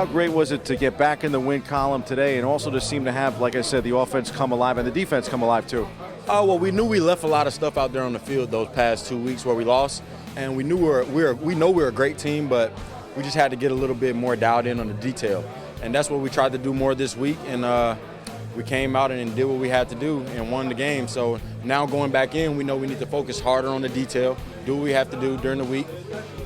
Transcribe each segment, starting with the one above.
How great was it to get back in the win column today and also to seem to have, like I said, the offense come alive and the defense come alive too? Oh, well, we knew we left a lot of stuff out there on the field those past 2 weeks where we lost, and we knew we know we're a great team, but we just had to get a little bit more dialed in on the detail, and that's what we tried to do more this week, and we came out and did what we had to do and won the game. So now going back in, we know we need to focus harder on the detail, do what we have to do during the week,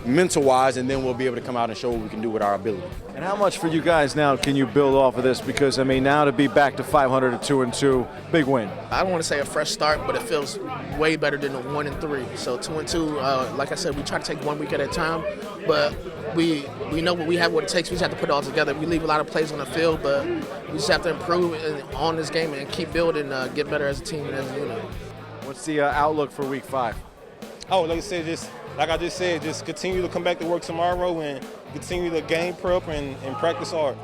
mental-wise, and then we'll be able to come out and show what we can do with our ability. And how much for you guys now can you build off of this? Because, I mean, now to be back to 500 to 2-2, big win. I don't want to say a fresh start, but it feels way better than the 1-3. So 2-2, like I said, we try to take 1 week at a time, but we know what we have, what it takes. We just have to put it all together. We leave a lot of plays on the field, but we just have to improve on this game and keep building, get better as a team and as a unit. What's the outlook for Week 5? Oh, like I just said, just continue to come back to work tomorrow and continue to game prep and practice hard.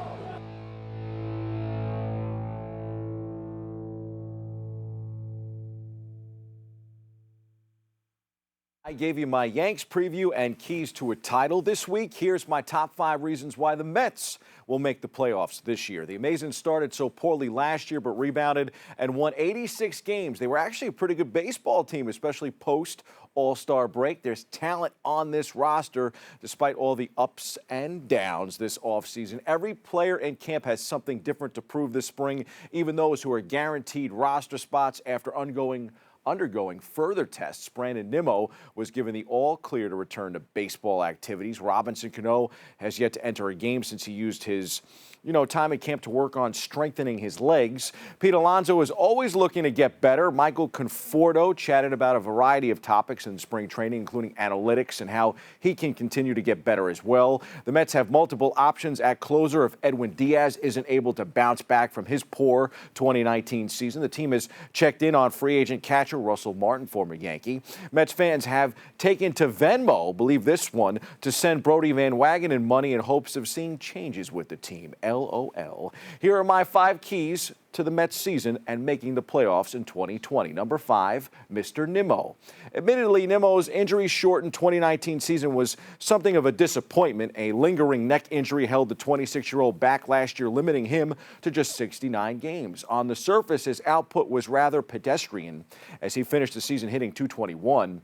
I gave you my Yanks preview and keys to a title this week. Here's my top 5 reasons why the Mets will make the playoffs this year. The Amazons started so poorly last year but rebounded and won 86 games. They were actually a pretty good baseball team, especially post All-Star break. There's talent on this roster despite all the ups and downs this offseason. Every player in camp has something different to prove this spring, even those who are guaranteed roster spots after undergoing further tests. Brandon Nimmo was given the all-clear to return to baseball activities. Robinson Cano has yet to enter a game since he used his time at camp to work on strengthening his legs. Pete Alonso is always looking to get better. Michael Conforto chatted about a variety of topics in spring training, including analytics and how he can continue to get better as well. The Mets have multiple options at closer if Edwin Diaz isn't able to bounce back from his poor 2019 season. The team has checked in on free agent catcher Russell Martin, former Yankee. Mets fans have taken to Venmo, believe this one, to send Brodie Van Wagenen money in hopes of seeing changes with the team. LOL. Here are my 5 keys to the Mets season and making the playoffs in 2020. Number 5, Mr. Nimmo. Admittedly, Nimmo's injury-shortened 2019 season was something of a disappointment. A lingering neck injury held the 26-year-old back last year, limiting him to just 69 games. On the surface, his output was rather pedestrian as he finished the season hitting .221.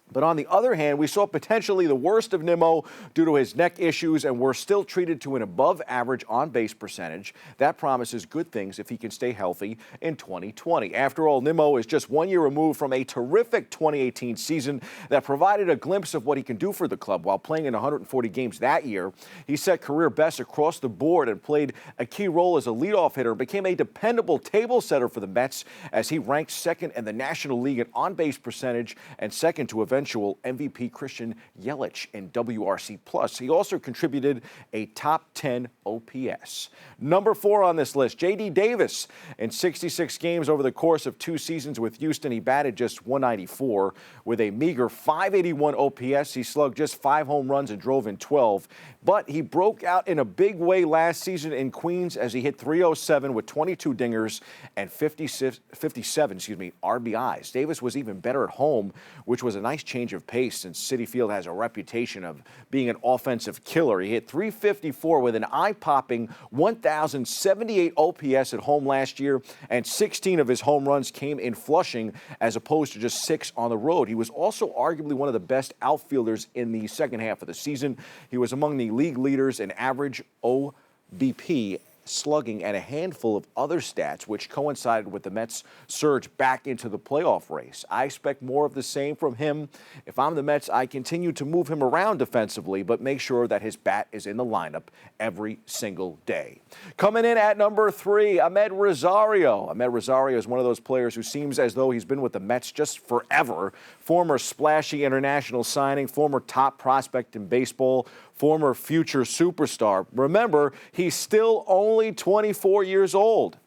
But on the other hand, we saw potentially the worst of Nimmo due to his neck issues and were still treated to an above-average on-base percentage. That promises good things if he can stay healthy in 2020. After all, Nimmo is just 1 year removed from a terrific 2018 season that provided a glimpse of what he can do for the club. While playing in 140 games that year, he set career bests across the board and played a key role as a leadoff hitter and became a dependable table setter for the Mets as he ranked second in the National League in on-base percentage and second to eventual MVP Christian Yelich in WRC+. He also contributed a top 10 OPS. Number 4 on this list, J.D. Davis. In 66 games over the course of 2 seasons with Houston, he batted just .194. With a meager .581 OPS, he slugged just 5 home runs and drove in 12. But he broke out in a big way last season in Queens as he hit .307 with 22 dingers and 57 RBIs. Davis was even better at home, which was a nice change of pace since Citi Field has a reputation of being an offensive killer. He hit .354 with an eye-popping 1,078 OPS at home last year, and 16 of his home runs came in Flushing as opposed to just 6 on the road. He was also arguably one of the best outfielders in the second half of the season. He was among the league leaders in average OBP, slugging, and a handful of other stats, which coincided with the Mets' surge back into the playoff race. I expect more of the same from him. If I'm the Mets, I continue to move him around defensively, but make sure that his bat is in the lineup every single day. Coming in at number 3, Amed Rosario. Amed Rosario is one of those players who seems as though he's been with the Mets just forever. Former splashy international signing, former top prospect in baseball, former future superstar. Remember, he's still only 24 years old.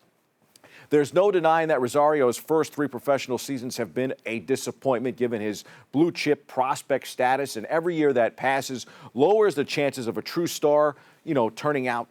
There's no denying that Rosario's first 3 professional seasons have been a disappointment given his blue-chip prospect status, and every year that passes lowers the chances of a true star, turning out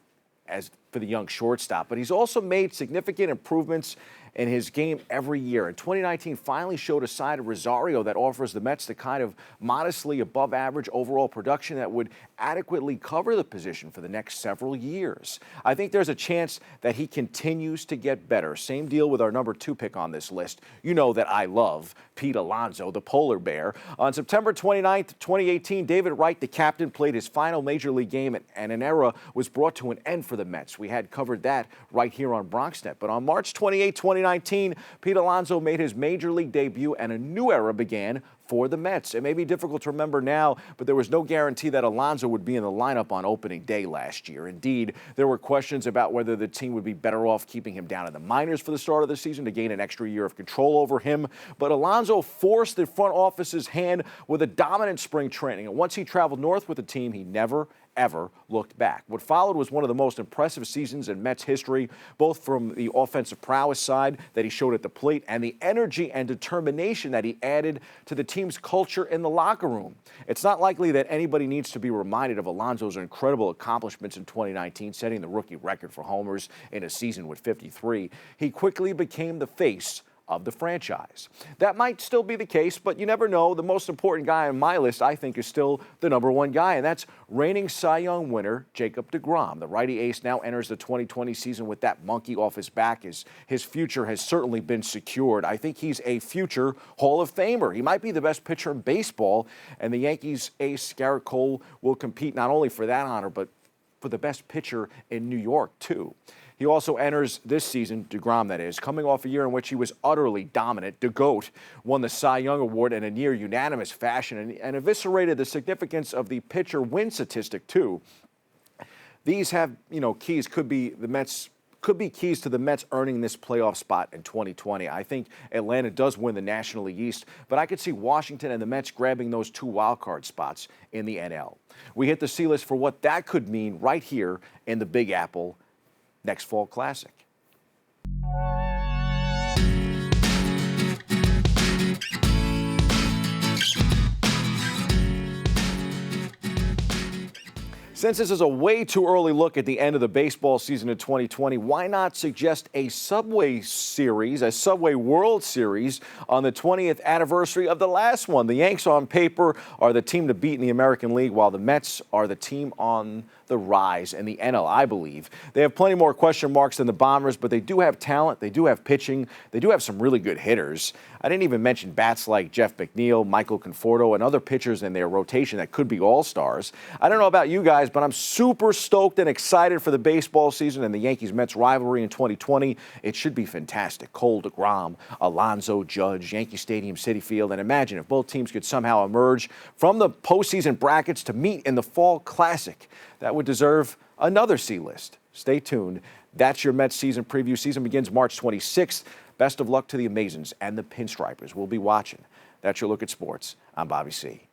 as for the young shortstop, but he's also made significant improvements in his game every year. And 2019 finally showed a side of Rosario that offers the Mets the kind of modestly above average overall production that would adequately cover the position for the next several years. I think there's a chance that he continues to get better. Same deal with our number 2 pick on this list. You know that I love Pete Alonso, the polar bear. On September 29th, 2018, David Wright, the captain, played his final major league game, and an era was brought to an end for the Mets. We had covered that right here on BronxNet. But on March 28, 2019, Pete Alonso made his major league debut and a new era began for the Mets. It may be difficult to remember now, but there was no guarantee that Alonso would be in the lineup on opening day last year. Indeed, there were questions about whether the team would be better off keeping him down in the minors for the start of the season to gain an extra year of control over him. But Alonso forced the front office's hand with a dominant spring training. And once he traveled north with the team, he never, ever looked back. What followed was one of the most impressive seasons in Mets history, both from the offensive prowess side that he showed at the plate and the energy and determination that he added to the team's culture in the locker room. It's not likely that anybody needs to be reminded of Alonso's incredible accomplishments in 2019, setting the rookie record for homers in a season with 53. He quickly became the face of the franchise. That might still be the case, but you never know. The most important guy on my list, I think, is still the number 1 guy, and that's reigning Cy Young winner Jacob deGrom. The righty ace now enters the 2020 season with that monkey off his back. His future has certainly been secured. I think he's a future Hall of Famer. He might be the best pitcher in baseball, and the Yankees ace Garrett Cole will compete not only for that honor, but for the best pitcher in New York, too. He also enters this season, deGrom that is, coming off a year in which he was utterly dominant. DeGoat won the Cy Young Award in a near unanimous fashion and eviscerated the significance of the pitcher win statistic, too. These have, keys, could be keys to the Mets earning this playoff spot in 2020. I think Atlanta does win the National League East, but I could see Washington and the Mets grabbing those 2 wildcard spots in the NL. We hit the C list for what that could mean right here in the Big Apple next Fall Classic. Since this is a way too early look at the end of the baseball season of 2020, why not suggest a Subway Series, a Subway World Series on the 20th anniversary of the last one? The Yanks on paper are the team to beat in the American League, while the Mets are the team on the rise in the NL, I believe. They have plenty more question marks than the Bombers, but they do have talent, they do have pitching, they do have some really good hitters. I didn't even mention bats like Jeff McNeil, Michael Conforto, and other pitchers in their rotation that could be all-stars. I don't know about you guys, but I'm super stoked and excited for the baseball season and the Yankees-Mets rivalry in 2020. It should be fantastic. Cole, deGrom, Alonso, Judge, Yankee Stadium, Citi Field, and imagine if both teams could somehow emerge from the postseason brackets to meet in the Fall Classic. That would deserve another C list. Stay tuned. That's your Mets season preview. Season begins March 26th. Best of luck to the Amazons and the Pinstripers. We'll be watching. That's your look at sports. I'm Bobby C.